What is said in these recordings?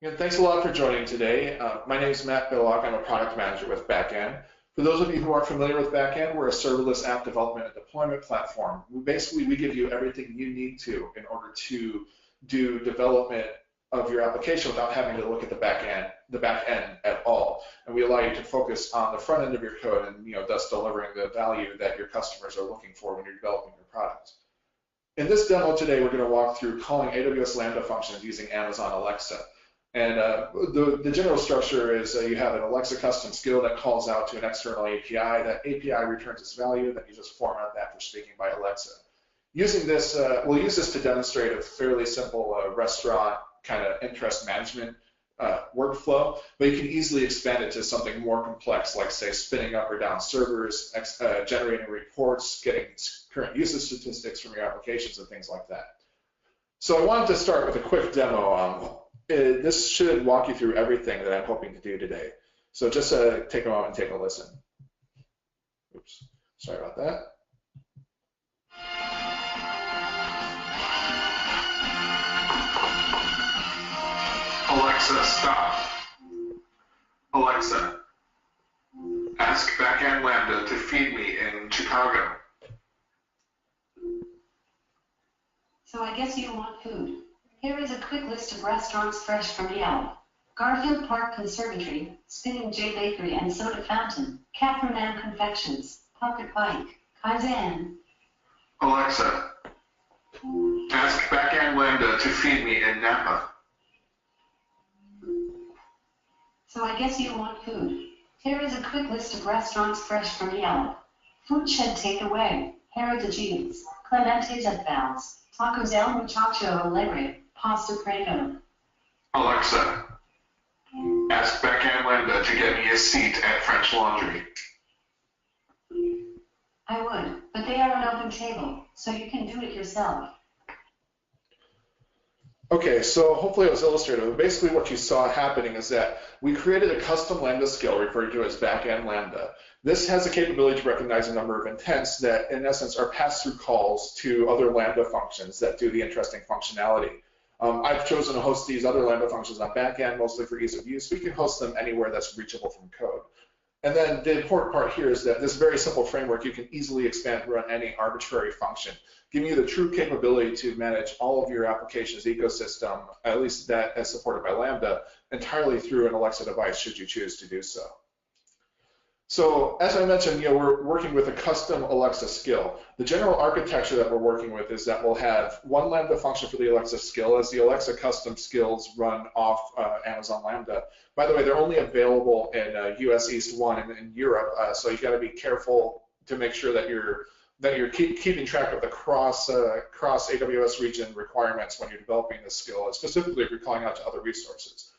And thanks a lot for joining today. My name is Matt Billock. I'm a product manager with Backend. For those of you who aren't familiar with Backend, we're a serverless app development and deployment platform. We give you everything you need to in order to do development of your application without having to look at the back end at all. And we allow you to focus on the front end of your code and thus delivering the value that your customers are looking for when you're developing your product. In this demo today, we're going to walk through calling AWS Lambda functions using Amazon Alexa. And the general structure is you have an Alexa custom skill that calls out to an external API. That API returns its value, then you just format that for speaking by Alexa. Using this, we'll use this to demonstrate a fairly simple restaurant kind of interest management workflow, but you can easily expand it to something more complex, like say spinning up or down servers, generating reports, getting current usage statistics from your applications and things like that. So I wanted to start with a quick demo. This should walk you through everything that I'm hoping to do today. So just take a moment and take a listen. Oops, sorry about that. Alexa, stop. Alexa, ask Backend Lambda to feed me in Chicago. So I guess you want food. Here is a quick list of restaurants fresh from Yelp. Garfield Park Conservatory, Spinning J Bakery and Soda Fountain, Catherine Ann Confections, Pocket Bike, Kaizen. Alexa, ask Backend Lambda to feed me in Napa. So I guess you want food. Here is a quick list of restaurants fresh from Yelp. Food Shed Takeaway, Heritage Eats, Clemente's at Val's, Tacos El Muchacho Alegre, Pasta Prego. Alexa, ask Backend Lambda to get me a seat at French Laundry. I would, but they are an open table, so you can do it yourself. Okay, so hopefully it was illustrative. Basically what you saw happening is that we created a custom Lambda skill referred to as Backend Lambda. This has the capability to recognize a number of intents that in essence are pass-through calls to other Lambda functions that do the interesting functionality. I've chosen to host these other Lambda functions on Backend mostly for ease of use. We can host them anywhere that's reachable from code. And then the important part here is that this very simple framework, you can easily expand and run any arbitrary function, giving you the true capability to manage all of your application's ecosystem, at least that as supported by Lambda, entirely through an Alexa device should you choose to do so. So as I mentioned, we're working with a custom Alexa skill. The general architecture that we're working with is that we'll have one Lambda function for the Alexa skill as the Alexa custom skills run off Amazon Lambda. By the way, they're only available in US East 1 and in Europe, so you've got to be careful to make sure that you're keeping track of the cross AWS region requirements when you're developing this skill, specifically if you're calling out to other resources.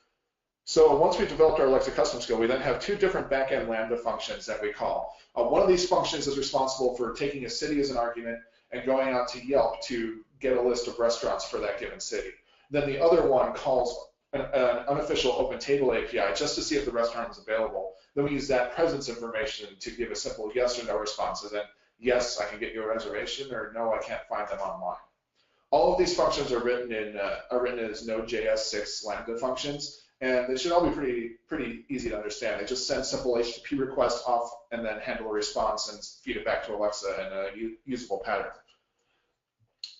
So once we've developed our Alexa custom skill, we then have two different backend Lambda functions that we call. One of these functions is responsible for taking a city as an argument and going out to Yelp to get a list of restaurants for that given city. Then the other one calls an unofficial open table API just to see if the restaurant is available. Then we use that presence information to give a simple yes or no response. And then yes, I can get you a reservation, or no, I can't find them online. All of these functions are written as Node.js 6 Lambda functions. And they should all be pretty easy to understand. They just send simple HTTP requests off and then handle a response and feed it back to Alexa in a usable pattern.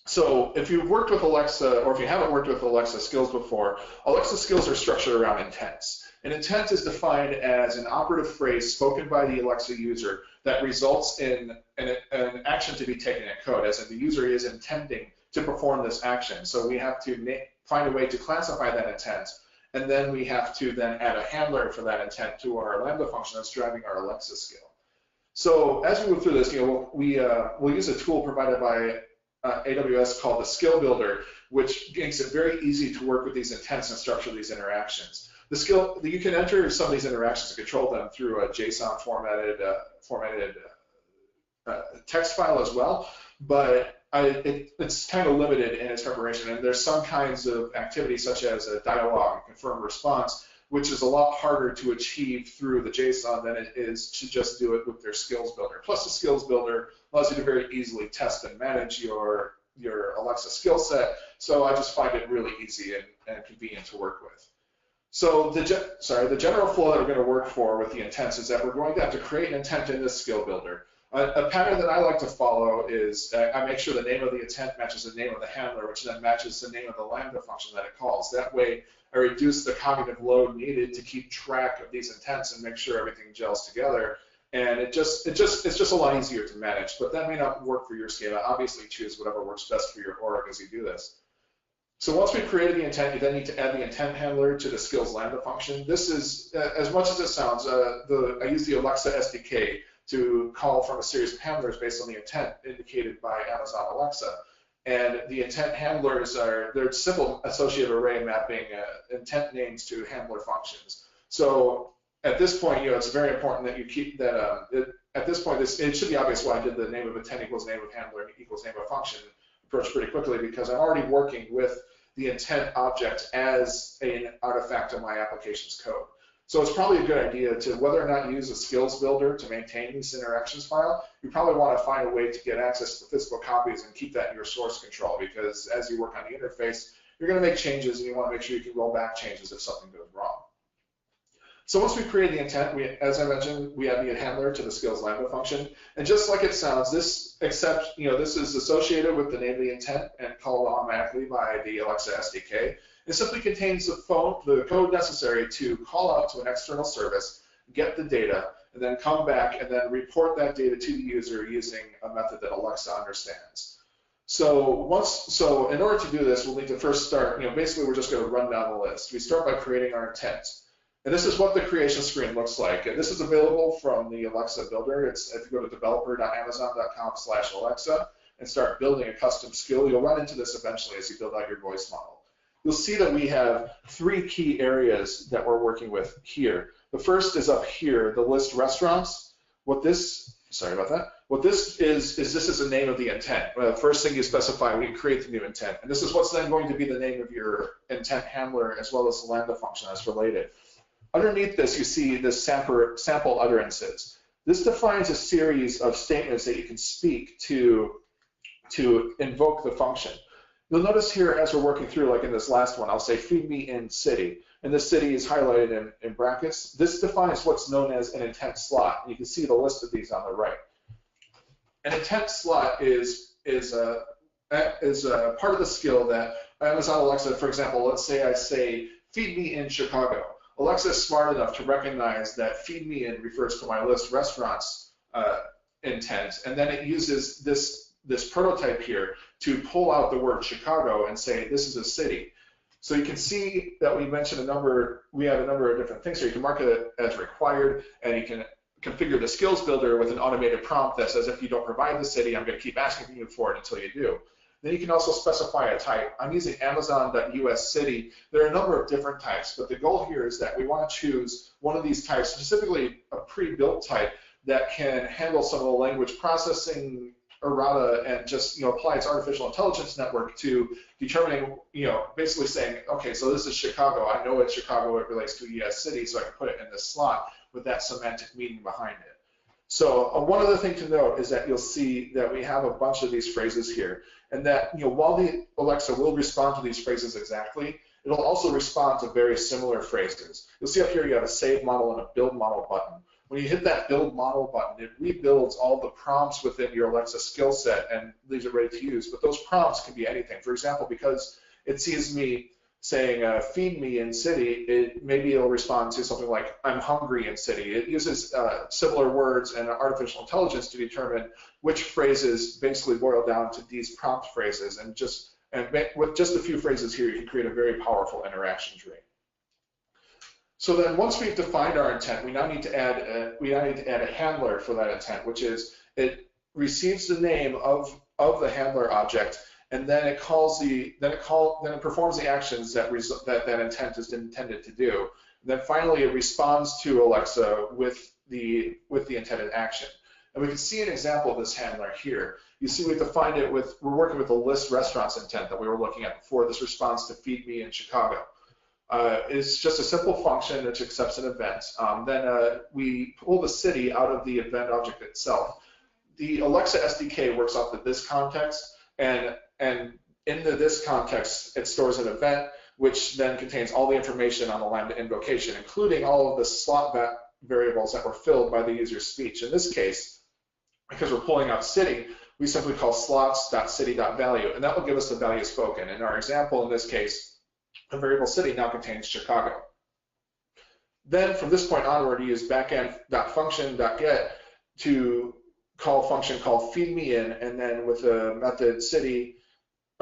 So if you've worked with Alexa, or if you haven't worked with Alexa skills before, Alexa skills are structured around intents. An intent is defined as an operative phrase spoken by the Alexa user that results in an action to be taken in code, as if the user is intending to perform this action. So we have to find a way to classify that intent. And then we have to then add a handler for that intent to our Lambda function that's driving our Alexa skill. So as we move through this, we'll use a tool provided by AWS called the Skill Builder, which makes it very easy to work with these intents and structure these interactions. The skill, you can enter some of these interactions and control them through a JSON formatted text file as well, but it's kind of limited in its preparation, and there's some kinds of activities such as a dialogue and confirm response, which is a lot harder to achieve through the JSON than it is to just do it with their skills builder. Plus the skills builder allows you to very easily test and manage your Alexa skill set, so I just find it really easy and convenient to work with. So the general flow that we're going to work for with the intents is that we're going to have to create an intent in this skill builder. A pattern that I like to follow is I make sure the name of the intent matches the name of the handler, which then matches the name of the Lambda function that it calls. That way, I reduce the cognitive load needed to keep track of these intents and make sure everything gels together. And it's just a lot easier to manage. But that may not work for your schema. Obviously, choose whatever works best for your org as you do this. So once we've created the intent, you then need to add the intent handler to the skills Lambda function. This is, as much as it sounds, I use the Alexa SDK to call from a series of handlers based on the intent indicated by Amazon Alexa. And the intent handlers they're simple associative array mapping intent names to handler functions. So at this point, it's very important that you keep that, at this point, it should be obvious why I did the name of intent equals name of handler equals name of function approach pretty quickly, because I'm already working with the intent object as an artifact of my application's code. So it's probably a good idea to, whether or not you use a skills builder to maintain these interactions file, you probably want to find a way to get access to the physical copies and keep that in your source control, because as you work on the interface, you're going to make changes and you want to make sure you can roll back changes if something goes wrong. So once we create the intent, as I mentioned, we add the handler to the skills Lambda function. And just like it sounds, this is associated with the name of the intent and called automatically by the Alexa SDK. It simply contains the code necessary to call out to an external service, get the data, and then come back and then report that data to the user using a method that Alexa understands. So in order to do this, we'll need to first start, basically we're just going to run down the list. We start by creating our intent. And this is what the creation screen looks like. And this is available from the Alexa builder. If you go to developer.amazon.com/Alexa and start building a custom skill, you'll run into this eventually as you build out your voice model. You'll see that we have 3 key areas that we're working with here. The first is up here, the list restaurants. What this is the name of the intent. First thing you specify when you create the new intent. And this is what's then going to be the name of your intent handler as well as the Lambda function that's related. Underneath this, you see the sample utterances. This defines a series of statements that you can speak to invoke the function. You'll notice here as we're working through, like in this last one, I'll say feed me in city. And this city is highlighted in brackets. This defines what's known as an intent slot. You can see the list of these on the right. An intent slot is a part of the skill that Amazon Alexa, for example, let's say I say feed me in Chicago. Alexa is smart enough to recognize that feed me in refers to my list restaurants intent, and then it uses this prototype here to pull out the word Chicago and say this is a city. So you can see that we mentioned we have a number of different things here. You can mark it as required, and you can configure the skills builder with an automated prompt that says if you don't provide the city, I'm going to keep asking you for it until you do. Then you can also specify a type. I'm using Amazon.US city. There are a number of different types, but the goal here is that we want to choose one of these types, specifically a pre-built type that can handle some of the language processing errata and just apply its artificial intelligence network to determining, basically saying, okay, so this is Chicago. I know it's Chicago. It relates to a US city, so I can put it in this slot with that semantic meaning behind it. So one other thing to note is that you'll see that we have a bunch of these phrases here, and that while the Alexa will respond to these phrases exactly, it'll also respond to very similar phrases. You'll see up here you have a save model and a build model button. When you hit that build model button, it rebuilds all the prompts within your Alexa skill set and leaves it ready to use. But those prompts can be anything. For example, because it sees me saying feed me in city, maybe it'll respond to something like I'm hungry in city. It uses similar words and artificial intelligence to determine which phrases basically boil down to these prompt phrases, and with just a few phrases here, you can create a very powerful interaction tree. So then once we've defined our intent, we now need to add a handler for that intent, which is it receives the name of the handler object, and then it performs the actions that intent is intended to do. And then finally, it responds to Alexa with the intended action. And we can see an example of this handler here. You see we defined it we're working with the list restaurants intent that we were looking at before. This responds to feed me in Chicago. It's just a simple function which accepts an event. Then we pull the city out of the event object itself. The Alexa SDK works off of this context, and in this context, it stores an event which then contains all the information on the Lambda invocation, including all of the slot variables that were filled by the user's speech. In this case, because we're pulling out city, we simply call slots.city.value, and that will give us the value spoken. In our example, in this case, the variable city now contains Chicago. Then from this point onward, you use backend.function.get to call a function called feedMeIn, and then with a method city,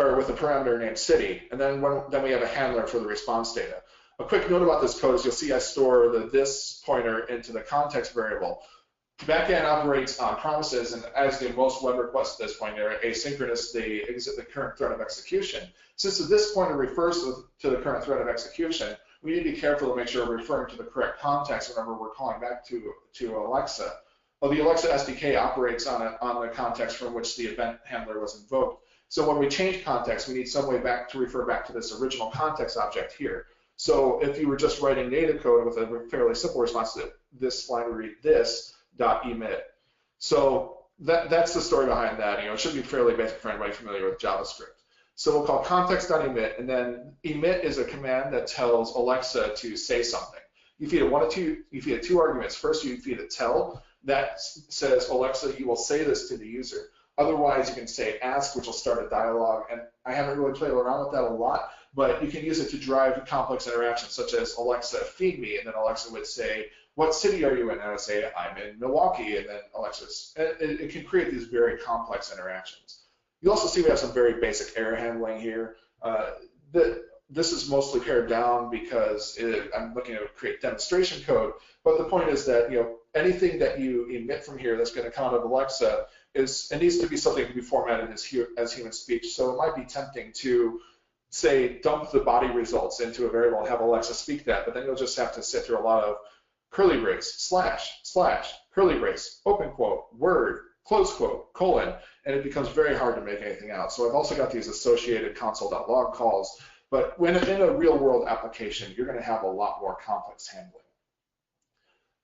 or with a parameter named city, and then we have a handler for the response data. A quick note about this code is you'll see I store the this pointer into the context variable. Backend operates on promises, and as do most web requests at this point, they're asynchronous. They exit the current thread of execution. Since this pointer refers to the current thread of execution, we need to be careful to make sure we're referring to the correct context whenever we're calling back to Alexa. Well, the Alexa SDK operates on the context from which the event handler was invoked. So when we change context, we need some way back to refer back to this original context object here. So if you were just writing native code with a fairly simple response to this line, would read this.emit. So that's the story behind that. It should be fairly basic for anybody familiar with JavaScript. So we'll call context.emit, and then emit is a command that tells Alexa to say something. You feed it two arguments. First, you feed it tell. That says, Alexa, you will say this to the user. Otherwise, you can say ask, which will start a dialogue. And I haven't really played around with that a lot, but you can use it to drive complex interactions, such as Alexa, feed me, and then Alexa would say, what city are you in? And I would say, I'm in Milwaukee, and then Alexa, it can create these very complex interactions. You also see we have some very basic error handling here. This is mostly pared down because I'm looking to create demonstration code, but the point is that anything that you emit from here that's going to come out of Alexa it needs to be something to be formatted as human speech. So it might be tempting to say dump the body results into a variable and have Alexa speak that, but then you'll just have to sit through a lot of curly brace, slash, curly brace, open quote, word, close quote, colon, and it becomes very hard to make anything out. So I've also got these associated console.log calls, but when in a real world application, you're going to have a lot more complex handling.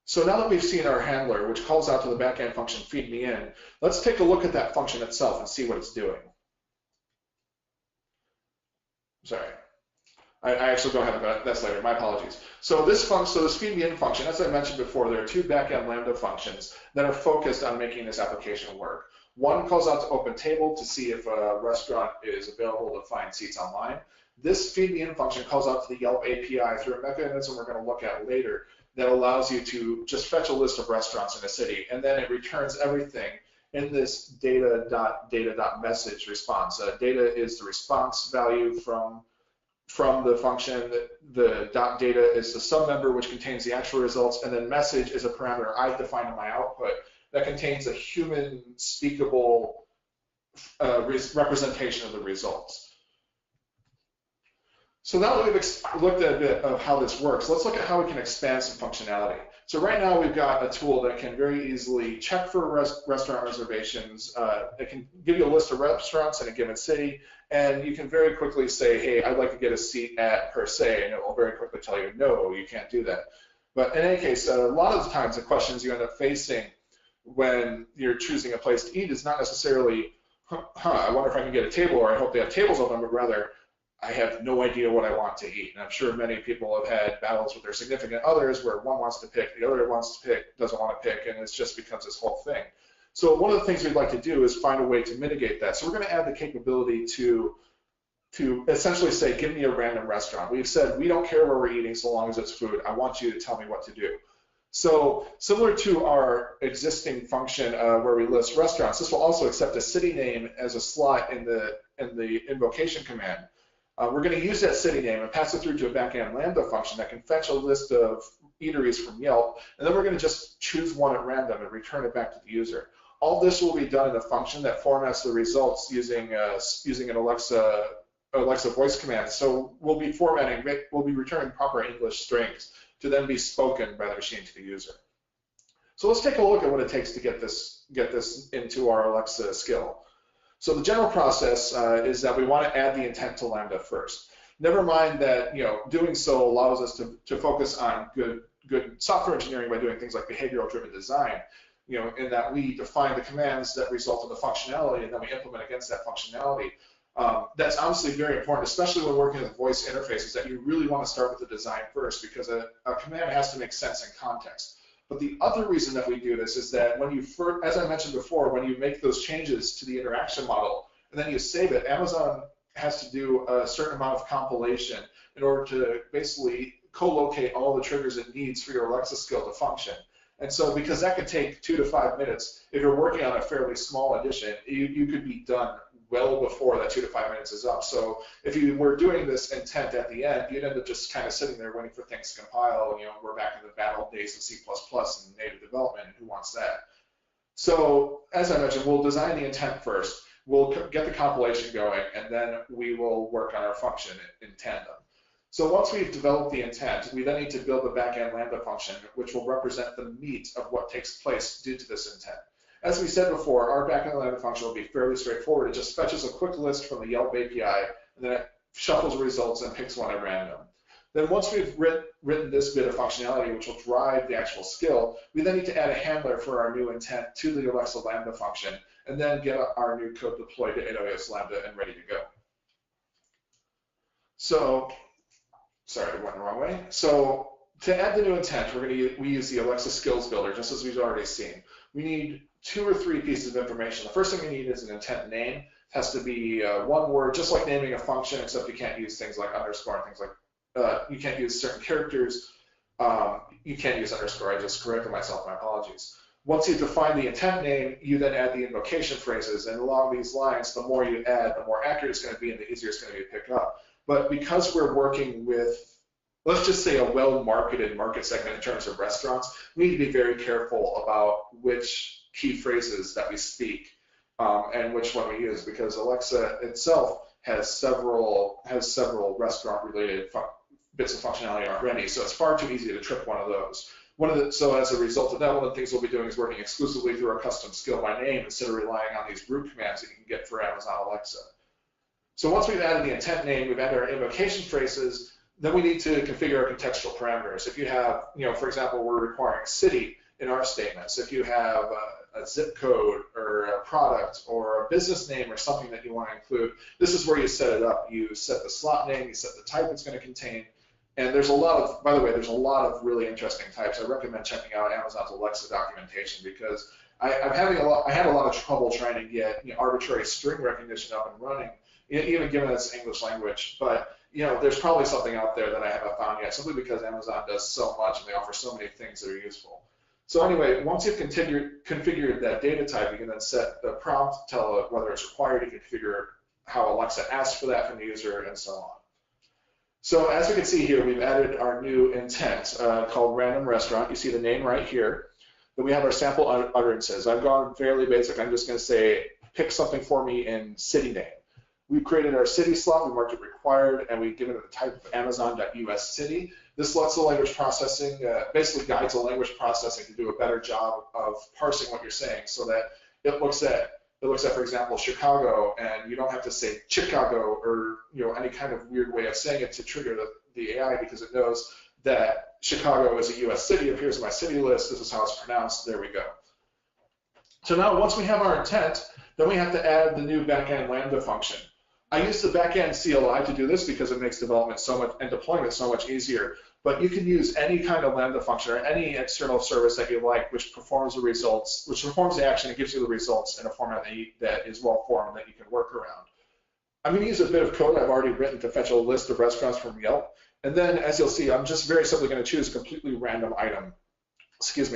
So now that we've seen our handler, which calls out to the backend function feedMeIn, let's take a look at that function itself and see what it's doing. Sorry, I actually don't have it, that's later, my apologies. So this feedMeIn function, as I mentioned before, there are two backend Lambda functions that are focused on making this application work. One calls out to open table to see if a restaurant is available to find seats online. This feedMeIn function calls out to the Yelp API through a mechanism we're going to look at later that allows you to just fetch a list of restaurants in a city, and then it returns everything in this data.message response. Data is the response value from the function. The .data is the submember, which contains the actual results, and then message is a parameter I define in my output that contains a human speakable representation of the results. So now that we've looked at a bit of how this works, let's look at how we can expand some functionality. So right now we've got a tool that can very easily check for restaurant reservations. It can give you a list of restaurants in a given city, and you can very quickly say, hey, I'd like to get a seat at per se, and it will very quickly tell you, no, you can't do that. But in any case, a lot of the times the questions you end up facing when you're choosing a place to eat is not necessarily, I wonder if I can get a table, or I hope they have tables open, but rather, I have no idea what I want to eat. And I'm sure many people have had battles with their significant others where one wants to pick, the other wants to pick, doesn't want to pick, and it just becomes this whole thing. So one of the things we'd like to do is find a way to mitigate that. So we're going to add the capability to essentially say, give me a random restaurant. We've said we don't care where we're eating so long as it's food. I want you to tell me what to do. So similar to our existing function where we list restaurants, this will also accept a city name as a slot in the invocation command. We're going to use that city name and pass it through to a backend Lambda function that can fetch a list of eateries from Yelp, and then we're going to just choose one at random and return it back to the user. All this will be done in a function that formats the results using an Alexa voice command. So we'll be returning proper English strings to then be spoken by the machine to the user. So let's take a look at what it takes to get this into our Alexa skill. So the general process is that we want to add the intent to Lambda first. Never mind that doing so allows us to focus on good software engineering by doing things like behavioral-driven design. In that we define the commands that result in the functionality, and then we implement against that functionality. That's obviously very important, especially when working with voice interfaces, that you really want to start with the design first, because a command has to make sense in context. But the other reason that we do this is that when you first, as I mentioned before, when you make those changes to the interaction model and then you save it, Amazon has to do a certain amount of compilation in order to basically co-locate all the triggers it needs for your Alexa skill to function. And so because that could take 2 to 5 minutes, if you're working on a fairly small edition, you could be done well before that 2 to 5 minutes is up. So if you were doing this intent at the end, you'd end up just kind of sitting there waiting for things to compile. You know, we're back in the bad old days of C++ and native development, and who wants that? So as I mentioned, we'll design the intent first. We'll get the compilation going, and then we will work on our function in tandem. So once we've developed the intent, we then need to build the backend Lambda function, which will represent the meat of what takes place due to this intent. As we said before, our backend Lambda function will be fairly straightforward. It just fetches a quick list from the Yelp API, and then it shuffles results and picks one at random. Then once we've written this bit of functionality, which will drive the actual skill, we then need to add a handler for our new intent to the Alexa Lambda function, and then get our new code deployed to AWS Lambda and ready to go. So, sorry, I went the wrong way. So to add the new intent, we use the Alexa Skills Builder, just as we've already seen. We need 2 or 3 pieces of information. The first thing we need is an intent name. It has to be one word, just like naming a function, except you can't use things like underscore and things like, you can't use certain characters. You can't use underscore. I just corrected myself, my apologies. Once you define the intent name, you then add the invocation phrases, and along these lines, the more you add, the more accurate it's going to be and the easier it's going to be to pick up. But because we're working with, let's just say, a well-marketed market segment in terms of restaurants, we need to be very careful about which key phrases that we speak and which one we use, because Alexa itself has several restaurant-related bits of functionality already, so it's far too easy to trip one of those. So as a result of that, one of the things we'll be doing is working exclusively through our custom skill by name instead of relying on these group commands that you can get for Amazon Alexa. So once we've added the intent name, we've added our invocation phrases, then we need to configure our contextual parameters. If you have, for example, we're requiring city in our statements. If you have a zip code or a product or a business name or something that you want to include, this is where you set it up. You set the slot name, you set the type it's going to contain, and there's a lot of, by the way, there's a lot of really interesting types. I recommend checking out Amazon's Alexa documentation, because I had a lot of trouble trying to get arbitrary string recognition up and running, even given its English language. But there's probably something out there that I haven't found yet, simply because Amazon does so much and they offer so many things that are useful. So anyway, once you've configured that data type, you can then set the prompt, tell it whether it's required, you can configure how Alexa asks for that from the user, and so on. So as we can see here, we've added our new intent called random restaurant. You see the name right here. Then we have our sample utterances. I've gone fairly basic. I'm just going to say, pick something for me in city name. We've created our city slot, we marked it required, and we've given it the type of Amazon.us city. This lets the language processing, basically guides the language processing to do a better job of parsing what you're saying, so that it looks at, for example, Chicago, and you don't have to say Chicago or any kind of weird way of saying it to trigger the AI, because it knows that Chicago is a US city, appears in my city list, this is how it's pronounced, there we go. So now once we have our intent, then we have to add the new backend Lambda function. I use the backend CLI to do this because it makes development so much and deployment so much easier. But you can use any kind of Lambda function or any external service that you like, which performs the results, which performs the action and gives you the results in a format that is well formed that you can work around. I'm going to use a bit of code I've already written to fetch a list of restaurants from Yelp. And then, as you'll see, I'm just very simply going to choose a completely random item,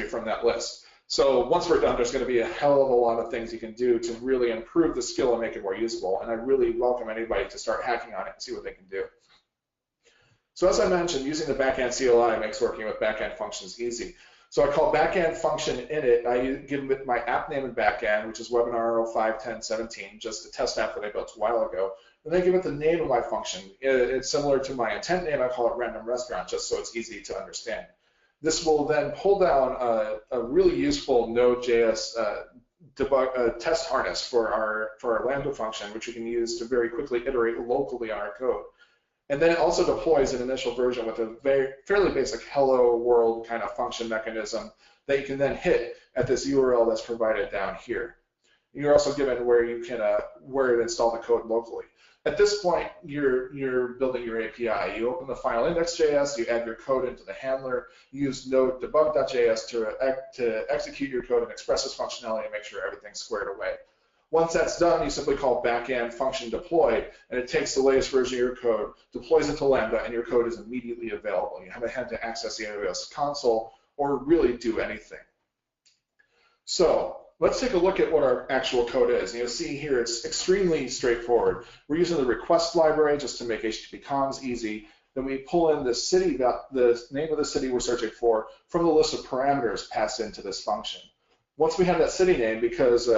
from that list. So once we're done, there's going to be a hell of a lot of things you can do to really improve the skill and make it more usable. And I really welcome anybody to start hacking on it and see what they can do. So as I mentioned, using the backend CLI makes working with backend functions easy. So I call backend function init. I give it my app name in backend, which is webinar 051017, just a test app that I built a while ago. And then give it the name of my function. It's similar to my intent name. I call it random restaurant, just so it's easy to understand. This will then pull down a really useful Node.js test harness for our Lambda function, which we can use to very quickly iterate locally on our code. And then it also deploys an initial version with a fairly basic hello world kind of function mechanism that you can then hit at this URL that's provided down here. You're also given where you can where to install the code locally. At this point, you're building your API. You open the file index.js, you add your code into the handler, you use node debug.js to execute your code and express its functionality and make sure everything's squared away. Once that's done, you simply call backend function deploy, and it takes the latest version of your code, deploys it to Lambda, and your code is immediately available. You haven't had to access the AWS console or really do anything. So let's take a look at what our actual code is. You'll see here it's extremely straightforward. We're using the request library just to make HTTP comms easy. Then we pull in the city, the name of the city we're searching for from the list of parameters passed into this function. Once we have that city name, because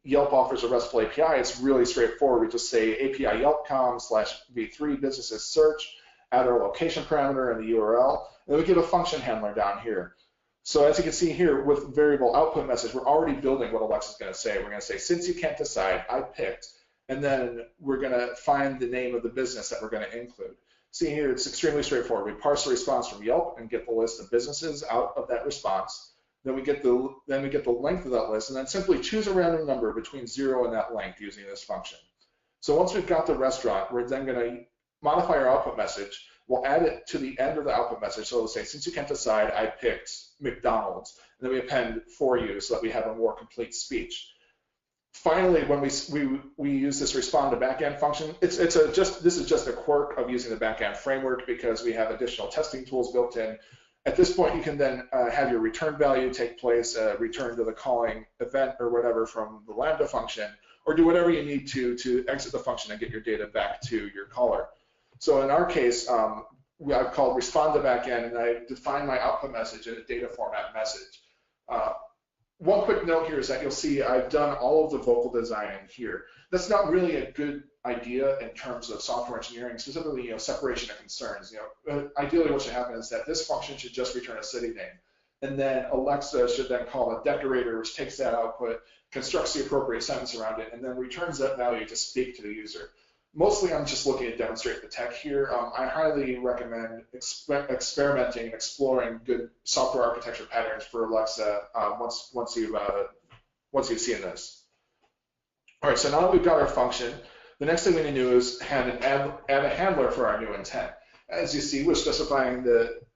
Yelp offers a RESTful API, it's really straightforward. We just say API yelp.com/v3 businesses search, add our location parameter and the URL, and then we give a function handler down here. So as you can see here with variable output message, we're already building what Alexa's going to say. We're going to say, since you can't decide, I picked, and then we're going to find the name of the business that we're going to include. See here, it's extremely straightforward. We parse the response from Yelp and get the list of businesses out of that response. Then we get the length of that list, and then simply choose a random number between 0 and that length using this function. So once we've got the restaurant, we're then going to modify our output message. We'll add it to the end of the output message. So we'll say, since you can't decide, I picked McDonald's. And then we append for you so that we have a more complete speech. Finally, when we use this respond to backend function, this is just a quirk of using the backend framework because we have additional testing tools built in. At this point, you can then have your return value take place, return to the calling event or whatever from the Lambda function, or do whatever you need to exit the function and get your data back to your caller. So in our case, I've called respond to backend, and I define my output message in a data format message. One quick note here is that you'll see I've done all of the vocal design in here. That's not really a good idea in terms of software engineering, specifically separation of concerns. Ideally what should happen is that this function should just return a city name, and then Alexa should then call a decorator, which takes that output, constructs the appropriate sentence around it, and then returns that value to speak to the user. Mostly I'm just looking to demonstrate the tech here. I highly recommend experimenting and exploring good software architecture patterns for Alexa once you've seen this. All right, so now that we've got our function, the next thing we need to do is add a handler for our new intent. As you see, we're specifying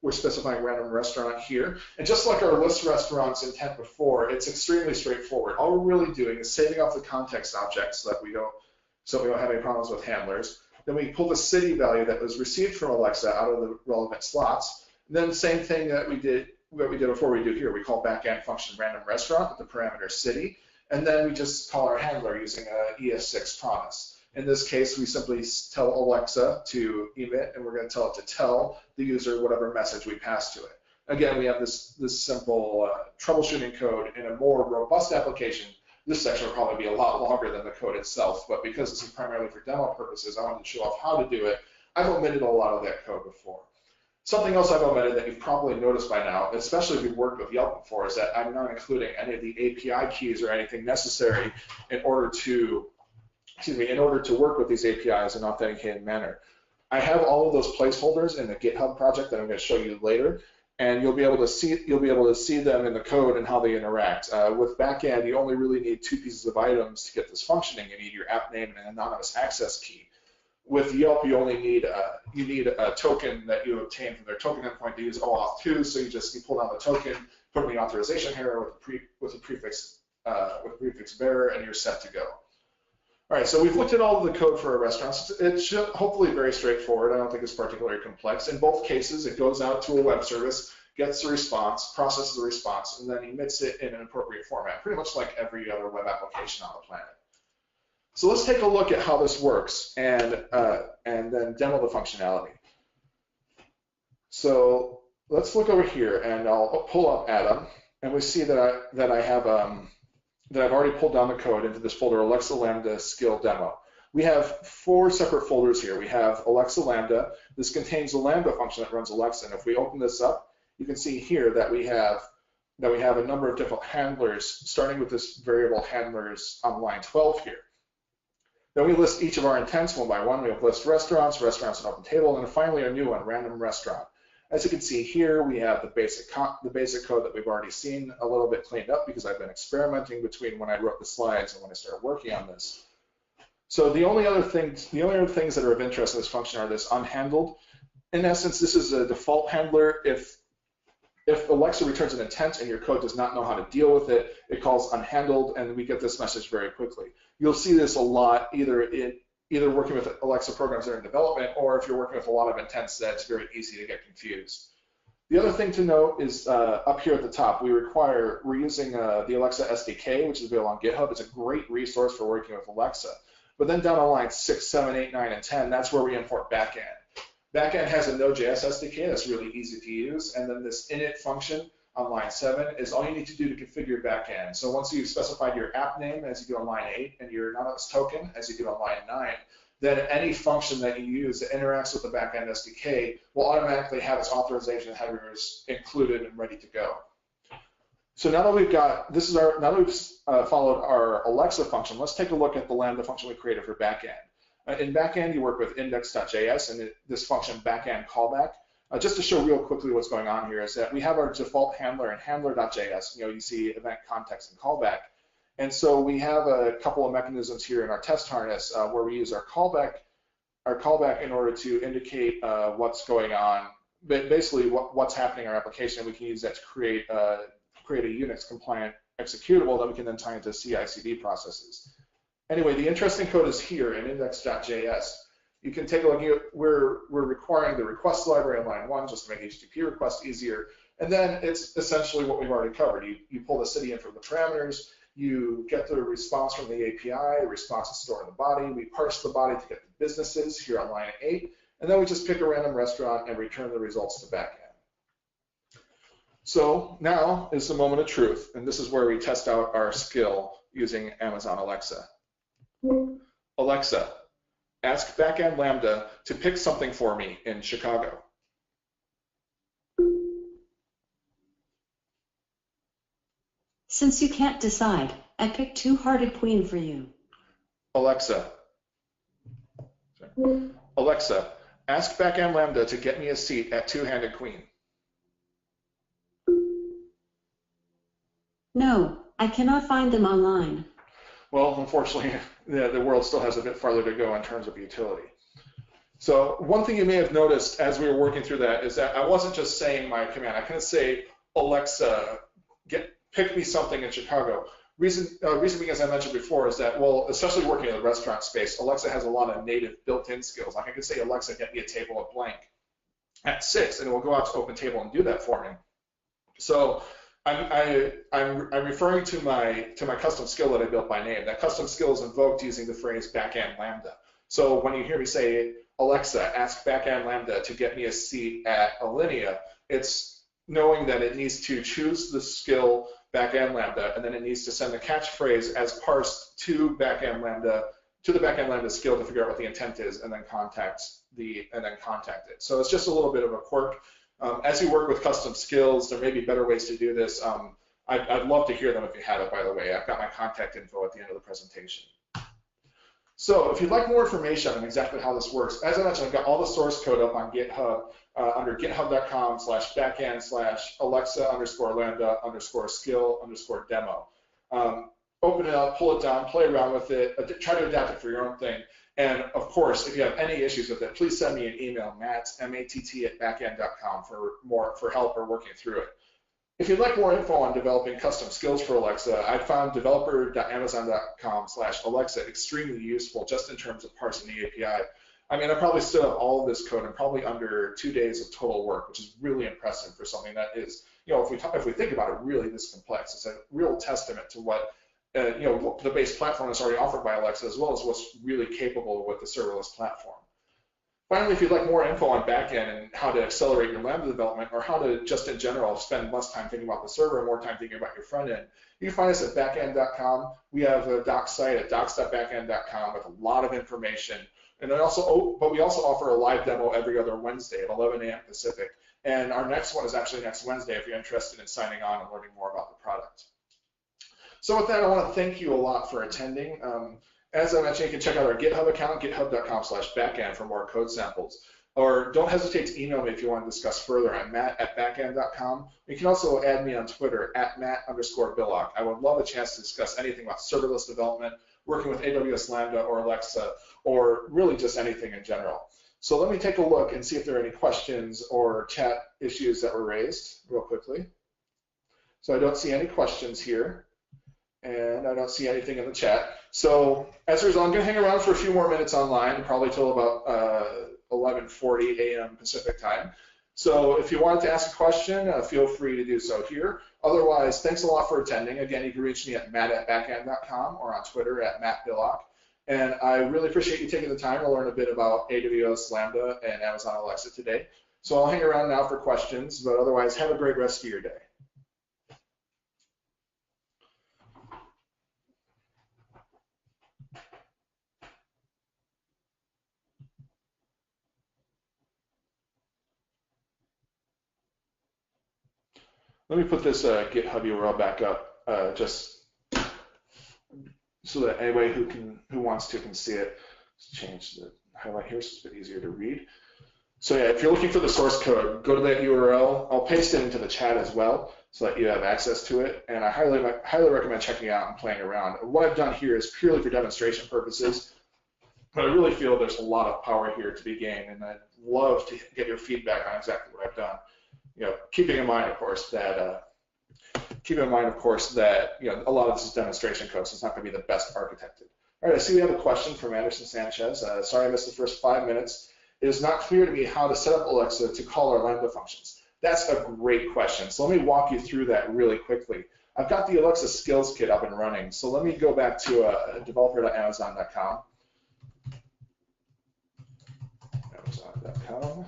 random restaurant here, and just like our list restaurants intent before, it's extremely straightforward. All we're really doing is saving off the context objects so we don't have any problems with handlers. Then we pull the city value that was received from Alexa out of the relevant slots. And then the same thing that we did before we do here. We call backend function random restaurant with the parameter city, and then we just call our handler using a ES6 promise. In this case, we simply tell Alexa to emit, and we're going to tell it to tell the user whatever message we pass to it. Again, we have this simple troubleshooting code. In a more robust application, this section will probably be a lot longer than the code itself, but because this is primarily for demo purposes, I wanted to show off how to do it. I've omitted a lot of that code before. Something else I've omitted that you've probably noticed by now, especially if you've worked with Yelp before, is that I'm not including any of the API keys or anything necessary in order to work with these APIs in an authenticated manner. I have all of those placeholders in the GitHub project that I'm going to show you later, and you'll be able to see them in the code and how they interact. With Backend, you only really need 2 pieces of items to get this functioning. You need your app name and an anonymous access key. With Yelp, you only need a token that you obtain from their token endpoint to use OAuth 2. So you pull down the token, put in the authorization header with a prefix bearer, and you're set to go. All right, so we've looked at all of the code for our restaurants. It's hopefully very straightforward. I don't think it's particularly complex. In both cases, it goes out to a web service, gets the response, processes the response, and then emits it in an appropriate format, pretty much like every other web application on the planet. So let's take a look at how this works and then demo the functionality. So let's look over here, and I'll pull up Adam, and we see that I've already pulled down the code into this folder, Alexa Lambda skill demo. We have 4 separate folders here. We have Alexa Lambda. This contains the Lambda function that runs Alexa. And if we open this up, you can see here that we have a number of different handlers, starting with this variable handlers on line 12 here. Then we list each of our intents one by one. We have list restaurants, restaurants and open table, and then finally our new one, random restaurant. As you can see here, we have the basic code that we've already seen a little bit cleaned up because I've been experimenting between when I wrote the slides and when I started working on this. So the only other things that are of interest in this function are this unhandled. In essence, this is a default handler. If Alexa returns an intent and your code does not know how to deal with it, it calls unhandled, and we get this message very quickly. You'll see this a lot either working with Alexa programs that are in development, or if you're working with a lot of intents, that's very easy to get confused. The other thing to note is up here at the top, we're using the Alexa SDK, which is available on GitHub. It's a great resource for working with Alexa. But then down on lines 6, 7, 8, 9, and 10, that's where we import Backend. Backend has a Node.js SDK that's really easy to use, and then this init function on line 7 is all you need to do to configure Backend. So once you've specified your app name as you do on line 8 and your anonymous token as you do on line 9, then any function that you use that interacts with the Backend SDK will automatically have its authorization headers included and ready to go. So now that we've got, now that we've followed our Alexa function, let's take a look at the Lambda function we created for Backend. In Backend, you work with index.js and this function Backend callback. Just to show real quickly what's going on here is that we have our default handler in handler.js. You see event context and callback. And so we have a couple of mechanisms here in our test harness where we use our callback in order to indicate what's going on, but basically what's happening in our application. We can use that to create a Unix compliant executable that we can then tie into CI/CD processes. Anyway, the interesting code is here in index.js. You can take a look at, we're requiring the request library in line 1 just to make HTTP requests easier. And then it's essentially what we've already covered. You pull the city in from the parameters, you get the response from the API, the response is stored in the body, we parse the body to get the businesses here on line 8, and then we just pick a random restaurant and return the results to Backend. So now is the moment of truth, and this is where we test out our skill using Amazon Alexa. Alexa, ask Backend Lambda to pick something for me in Chicago. Since you can't decide, I picked Two-Hearted Queen for you. Alexa, ask Backend Lambda to get me a seat at Two-Handed Queen. No, I cannot find them online. Well, unfortunately, the world still has a bit farther to go in terms of utility. So one thing you may have noticed as we were working through that is that I wasn't just saying my command. I couldn't say, Alexa, pick me something in Chicago. Reason being, as I mentioned before, is that, well, especially working in the restaurant space, Alexa has a lot of native built-in skills. Like I could say, Alexa, get me a table of blank at 6, and it will go out to open table and do that for me. So I'm referring to my custom skill that I built by name. That custom skill is invoked using the phrase Backend Lambda. So when you hear me say, Alexa, ask Backend Lambda to get me a seat at Alinea, it's knowing that it needs to choose the skill Backend Lambda, and then it needs to send the catchphrase as parsed to the Backend Lambda skill to figure out what the intent is, and then contact it. So it's just a little bit of a quirk. As you work with custom skills, there may be better ways to do this. I'd love to hear them if you have it, by the way. I've got my contact info at the end of the presentation. So if you'd like more information on exactly how this works, as I mentioned, I've got all the source code up on GitHub under github.com/backend/Alexa_lambda_skill_demo. Open it up, pull it down, play around with it, try to adapt it for your own thing. And of course, if you have any issues with it, please send me an email, matt@backend.com for help or working through it. If you'd like more info on developing custom skills for Alexa, I found developer.amazon.com/Alexa extremely useful just in terms of parsing the API. I mean, I probably stood up all of this code in probably under 2 days of total work, which is really impressive for something that is, if we think about it, really this complex. It's a real testament to what the base platform is already offered by Alexa, as well as what's really capable with the serverless platform. Finally, if you'd like more info on Backend and how to accelerate your Lambda development, or how to just in general spend less time thinking about the server and more time thinking about your front end, you can find us at backend.com. We have a docs site at docs.backend.com with a lot of information. And then but we also offer a live demo every other Wednesday at 11 a.m. Pacific. And our next one is actually next Wednesday if you're interested in signing on and learning more about the product. So with that, I want to thank you a lot for attending. As I mentioned, you can check out our GitHub account, github.com/backend for more code samples. or don't hesitate to email me if you want to discuss further. I'm matt@backend.com. You can also add me on Twitter @Matt_Billock. I would love a chance to discuss anything about serverless development, working with AWS Lambda or Alexa, or really just anything in general. So let me take a look and see if there are any questions or chat issues that were raised real quickly. So I don't see any questions here, and I don't see anything in the chat. So as a result, I'm going to hang around for a few more minutes online, probably till about 11:40 a.m. Pacific time. So if you wanted to ask a question, feel free to do so here. Otherwise, thanks a lot for attending. Again, you can reach me at matt@backend.com or on Twitter @MattBillock. And I really appreciate you taking the time to learn a bit about AWS Lambda and Amazon Alexa today. So I'll hang around now for questions, but otherwise, have a great rest of your day. Let me put this GitHub URL back up just so that anybody who wants to can see it. Let's change the highlight here so it's a bit easier to read. So yeah, if you're looking for the source code, go to that URL. I'll paste it into the chat as well so that you have access to it. And I highly recommend checking it out and playing around. What I've done here is purely for demonstration purposes, but I really feel there's a lot of power here to be gained, and I'd love to get your feedback on exactly what I've done. Keeping in mind, of course, that a lot of this is demonstration code, so it's not going to be the best architected. All right, I see we have a question from Anderson Sanchez. Sorry I missed the first 5 minutes. It is not clear to me how to set up Alexa to call our Lambda functions. That's a great question. So let me walk you through that really quickly. I've got the Alexa Skills Kit up and running. So let me go back to developer.amazon.com. Amazon.com.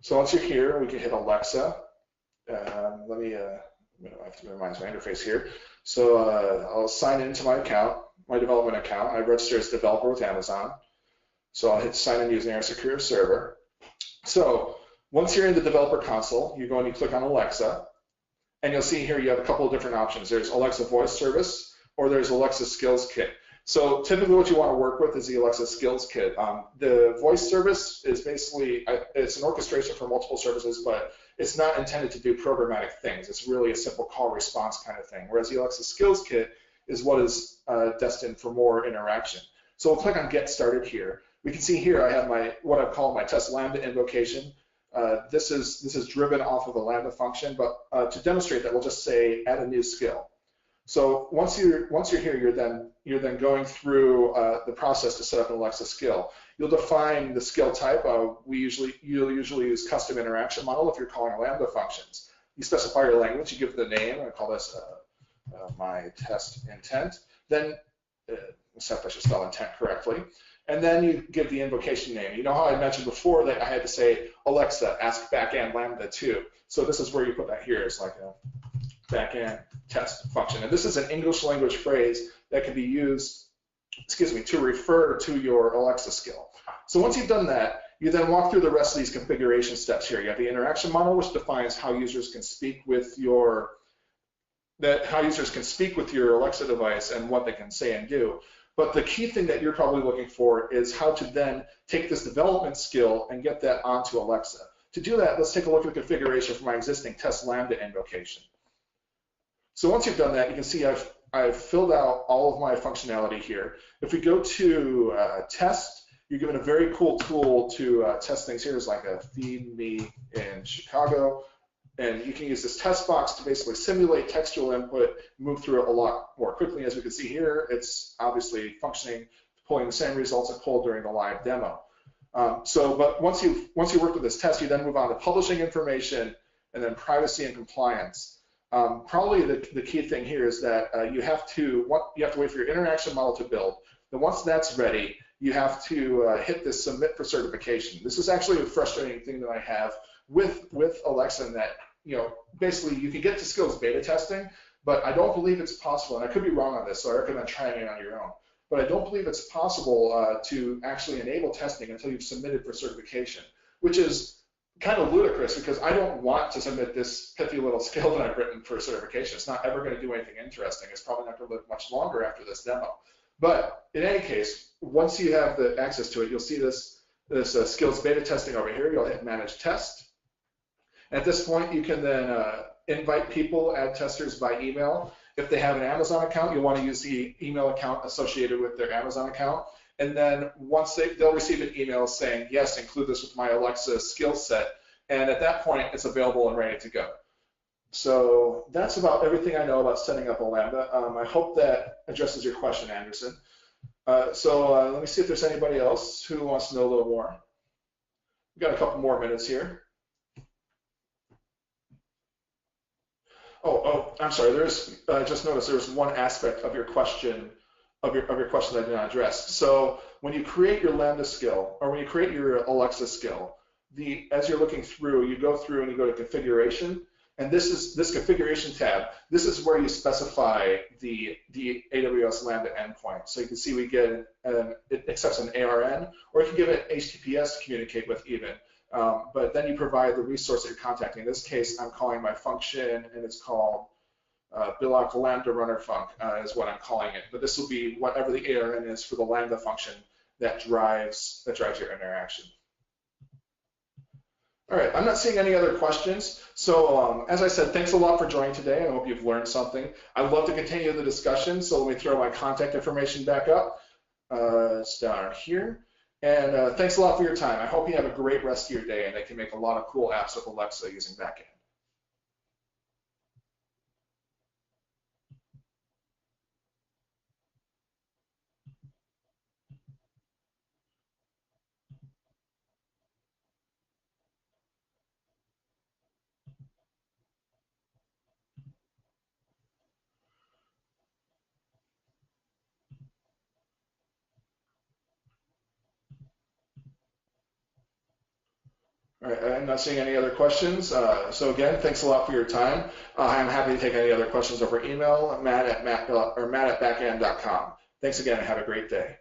So once you're here, we can hit Alexa. I have to minimize my interface here. So I'll sign into my account, my development account. I register as developer with Amazon. So I'll hit sign in using our secure server. So once you're in the developer console, you go and you click on Alexa, and you'll see here you have a couple of different options. There's Alexa Voice Service, or there's Alexa Skills Kit. So typically what you want to work with is the Alexa Skills Kit. The voice service is basically, it's an orchestration for multiple services, but it's not intended to do programmatic things. It's really a simple call response kind of thing, whereas the Alexa Skills Kit is what is destined for more interaction. So we'll click on Get Started here. We can see here I have what I've called my test Lambda invocation. This is driven off of a Lambda function, but to demonstrate that, we'll just say add a new skill. So once you're here, you're then going through the process to set up an Alexa skill. You'll define the skill type. You'll usually use custom interaction model if you're calling Lambda functions. You specify your language. You give the name. I call this my test intent. Then, except I should spell intent correctly. And then you give the invocation name. You know how I mentioned before that I had to say Alexa, ask Backend Lambda 2. So this is where you put that here. It's like a Backend test function. And this is an English language phrase that can be used, to refer to your Alexa skill. So once you've done that, you then walk through the rest of these configuration steps here. You have the interaction model, which defines how users can speak with your Alexa device and what they can say and do. But the key thing that you're probably looking for is how to then take this development skill and get that onto Alexa. To do that, let's take a look at the configuration for my existing test Lambda invocation. So once you've done that, you can see I've filled out all of my functionality here. If we go to test, you're given a very cool tool to test things here. It's like a feed me in Chicago. And you can use this test box to basically simulate textual input, move through it a lot more quickly. As we can see here, it's obviously functioning, pulling the same results it pulled during the live demo. But once you work with this test, you then move on to publishing information and then privacy and compliance. Probably the key thing here is that you have to wait for your interaction model to build. Then once that's ready, you have to hit this submit for certification. This is actually a frustrating thing that I have with Alexa, in that basically you can get to skills beta testing, but I don't believe it's possible, and I could be wrong on this, so I recommend trying it on your own. But I don't believe it's possible to actually enable testing until you've submitted for certification, which is kind of ludicrous because I don't want to submit this pithy little skill that I've written for certification. It's not ever going to do anything interesting. It's probably not going to live much longer after this demo. But in any case, once you have the access to it, you'll see this this skills beta testing over here. You'll hit manage test. At this point, you can then invite people, add testers by email. If they have an Amazon account, you'll want to use the email account associated with their Amazon account. And then once they'll receive an email saying, yes, include this with my Alexa skill set. And at that point, it's available and ready to go. So that's about everything I know about setting up a Lambda. I hope that addresses your question, Anderson. Let me see if there's anybody else who wants to know a little more. We've got a couple more minutes here. Oh, I'm sorry. I just noticed there was one aspect of your question that I did not address. So when you create your Lambda skill, or when you create your Alexa skill, as you're looking through, you go through and you go to configuration, and this configuration tab. This is where you specify the AWS Lambda endpoint. So you can see it accepts an ARN, or you can give it HTTPS to communicate with even. But then you provide the resource that you're contacting. In this case, I'm calling my function, and it's called Billock Lambda Runner Func is what I'm calling it. But this will be whatever the ARN is for the Lambda function that drives your interaction. All right, I'm not seeing any other questions. So as I said, thanks a lot for joining today. I hope you've learned something. I'd love to continue the discussion, so let me throw my contact information back up. It's down here. And thanks a lot for your time. I hope you have a great rest of your day and they can make a lot of cool apps with Alexa using Backend. All right, I'm not seeing any other questions. So again, thanks a lot for your time. I'm happy to take any other questions over email, matt@backend.com. Thanks again and have a great day.